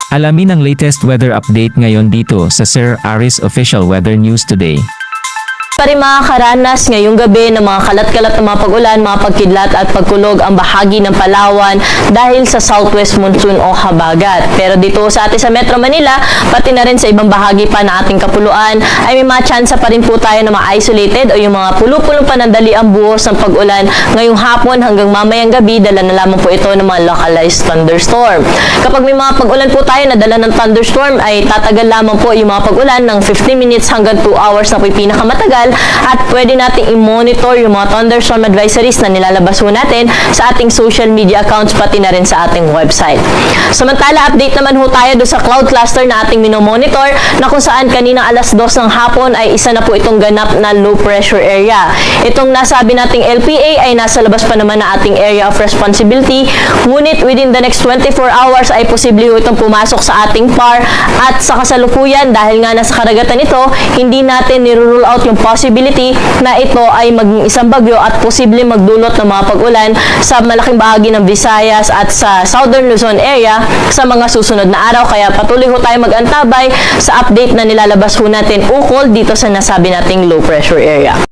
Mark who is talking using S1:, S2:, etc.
S1: Alamin ang latest weather update ngayon dito sa Sir Aris Official Weather News Today.
S2: Pa rin makakaranas ngayong gabi ng mga kalat-kalat na mga pag-ulan, mga pagkidlat at pagkulog ang bahagi ng Palawan dahil sa southwest monsoon o habagat. Pero dito sa atin sa Metro Manila, pati na rin sa ibang bahagi pa ng ating kapuluan, ay may mga tsansa pa rin po tayo na mga isolated o yung mga pulo-pulong panandali ang buhos ng pag-ulan ngayong hapon hanggang mamayang gabi, dala na lamang po ito ng mga localized thunderstorm. Kapag may mga pag-ulan po tayo na dala ng thunderstorm, ay tatagal lamang po yung mga pag-ulan ng 15 minutes hanggang 2 hours na po yung pinakamatagal. At pwede nating i-monitor yung mga thunderstorm advisories na nilalabas po natin sa ating social media accounts pati na rin sa ating website. Samantala, update naman ho tayo doon sa cloud cluster na ating minomonitor na kung saan kaninang alas 2 ng hapon ay isa na po itong ganap na low pressure area. Itong nasabi nating LPA ay nasa labas pa naman na ating area of responsibility, ngunit within the next 24 hours ay posible ho itong pumasok sa ating PAR at sa kasalukuyan dahil nga nasa karagatan ito, hindi natin nirule out yung possibility na ito ay maging isang bagyo at posible magdulot ng mga pag-ulan sa malaking bahagi ng Visayas at sa Southern Luzon area sa mga susunod na araw. Kaya patuloy ho tayo mag-antabay sa update na nilalabas ho natin ukol dito sa nasabi nating low pressure area.